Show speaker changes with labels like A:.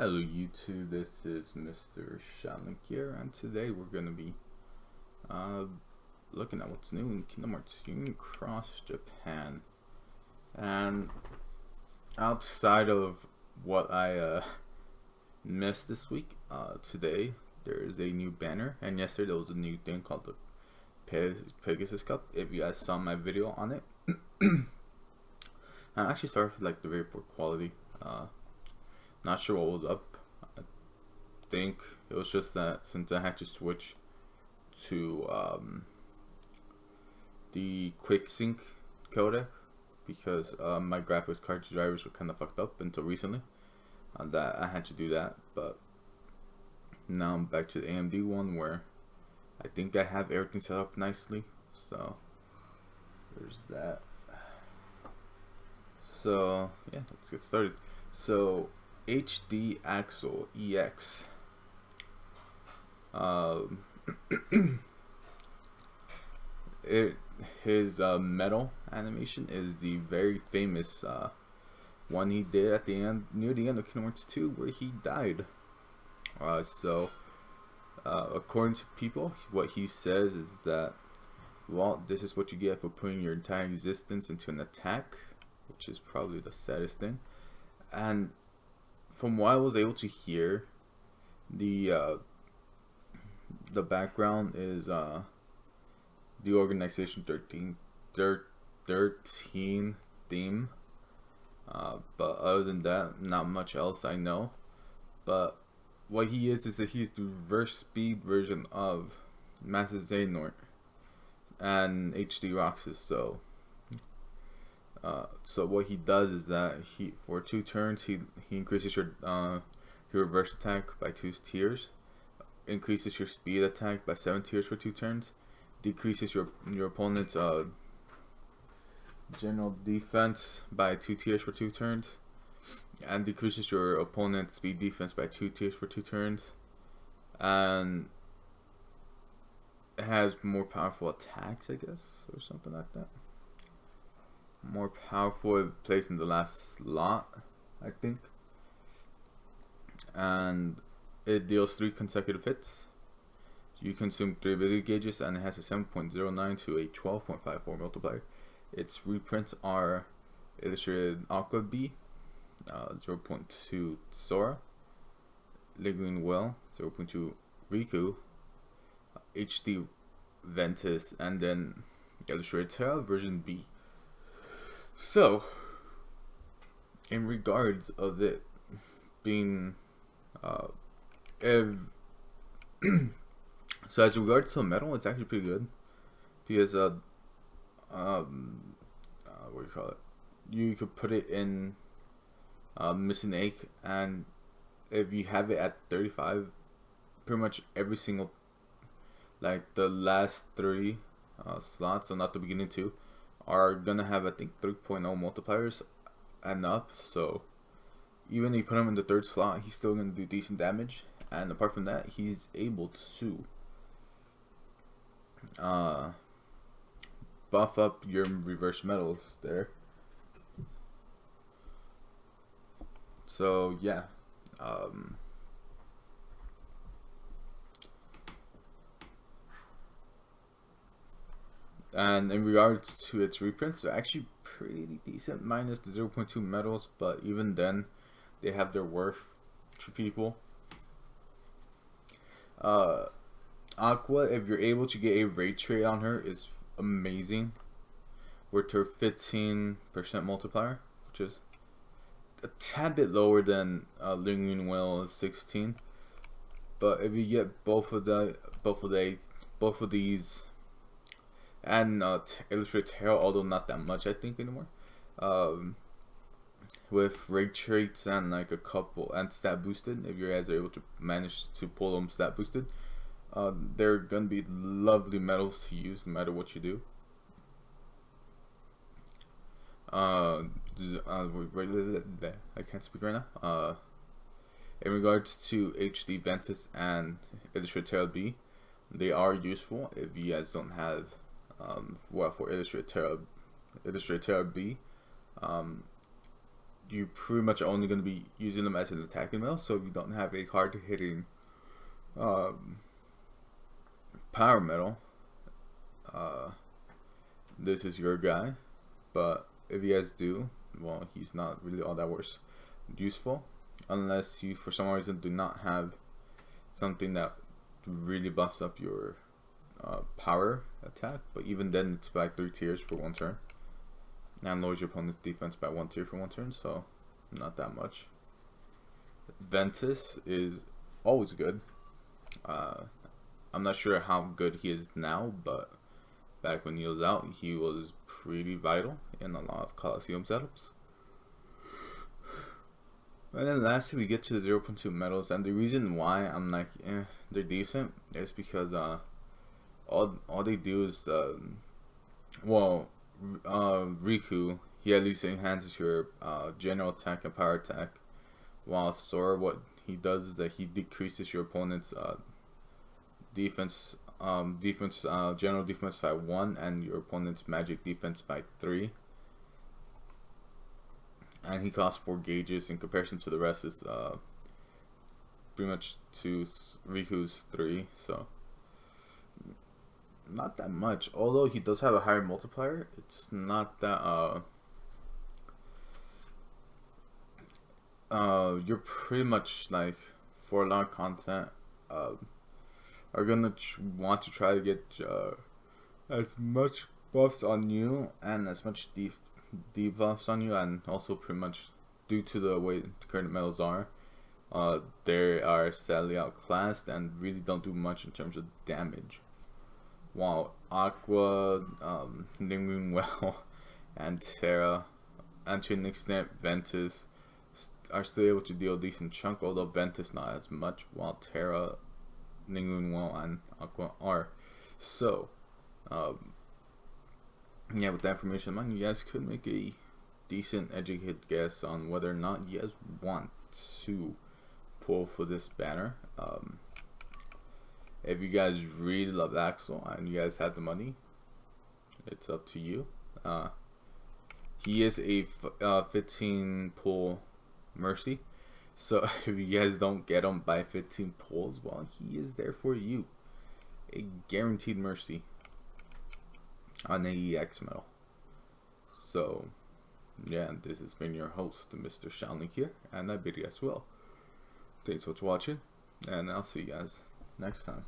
A: Hello YouTube, this is Mr. Shanlink here, and today we're going to be uh, looking at what's new in Kingdom Hearts Union Cross Japan. And outside of what I missed this week, today there is a new banner, and yesterday there was a new thing called the Pegasus Cup, if you guys saw my video on it. I'm actually sorry for like the very poor quality. Not sure what was up. I think it was just that since I had to switch to the quick sync codec because my graphics card drivers were kind of fucked up until recently, that I had to do that. But now I'm back to the AMD one where I think I have everything set up nicely. So there's that. So yeah, let's get started. So HD Axel EX. His metal animation is the very famous one he did at the end, near the end of Kingdom Hearts 2, where he died. According to people, what he says is that, well, this is what you get for putting your entire existence into an attack, which is probably the saddest thing. And from what I was able to hear, the background is the Organization 13 theme. But other than that, not much else I know. But what he is that he's the reverse speed version of Master Xehanort and HD Roxas. So what he does is that for 2 turns he increases your reverse attack by 2 tiers, increases your speed attack by 7 tiers for 2 turns, decreases your opponent's general defense by 2 tiers for 2 turns, and decreases your opponent's speed defense by 2 tiers for 2 turns, and it has more powerful attacks, I guess, or something like that. More powerful if placed in the last slot, I think. And it deals 3 consecutive hits. You consume 3 ability gauges, and it has a 7.09 to a 12.54 multiplier. Its reprints are illustrated Aqua B, 0.2 Sora, Lingering Well, 0.2 Riku, HD Ventus, and then illustrated Terra version B. So, in regards of it being, so as regards to metal, it's actually pretty good because what do you call it? You could put it in Missing Egg, and if you have it at 35, pretty much every single, like the last 3 slots, so not the beginning 2, are gonna have, I think, 3.0 multipliers and up. So even if you put him in the 3rd slot, he's still gonna do decent damage. And apart from that, he's able to buff up your reverse metals there. So yeah, and in regards to its reprints, they're actually pretty decent, minus the 0.2 metals, but even then, they have their worth to people. Aqua, if you're able to get a rate trade on her, is amazing. With her 15% multiplier, which is a tad bit lower than Lingering Well 16. But if you get both of these, and illustrate Terra, although not that much I think anymore, with rate traits and like a couple and stat boosted, if you guys are able to manage to pull them stat boosted, they're gonna be lovely metals to use no matter what you do. I can't speak right now. In regards to HD Ventus and Illustrated Terra B, they are useful if you guys don't have for Illustrated Terra B. you're pretty much only going to be using them as an attacking metal. So if you don't have a hard hitting power metal, this is your guy. But if you guys do, well, he's not really all that worse useful, unless you for some reason do not have something that really buffs up your power attack. But even then, it's by 3 tiers for 1 turn, and lowers your opponent's defense by 1 tier for 1 turn, so not that much. Ventus is always good. I'm not sure how good he is now, but back when he was out, he was pretty vital in a lot of Coliseum setups. And then lastly, we get to the 0.2 metals, and the reason why I'm like, they're decent is because all they do is Riku, he at least enhances your general attack and power attack, while Sora, what he does is that he decreases your opponent's general defense by 1 and your opponent's magic defense by 3. And he costs 4 gauges in comparison to the rest is pretty much to Riku's 3, so not that much. Although he does have a higher multiplier, it's not that you're pretty much like, for a lot of content, are gonna want to try to get as much buffs on you and as much debuffs on you, and also pretty much due to the way the current metals are, they are sadly outclassed and really don't do much in terms of damage. While Aqua, Ningmoon Well, and Terra, and to an extent Ventus, are still able to deal a decent chunk, although Ventus not as much, while Terra, Ningmoon Well, and Aqua are. So, yeah, with that information in mind, you guys could make a decent educated guess on whether or not you guys want to pull for this banner. If you guys really love Axel and you guys have the money, it's up to you. He is a 15 pull Mercy, so if you guys don't get him by 15 pulls, well, he is there for you. A guaranteed Mercy on AEX metal. So yeah, this has been your host, Mr. Shaolin here, and I bid you guys well. Thanks for watching, and I'll see you guys next time.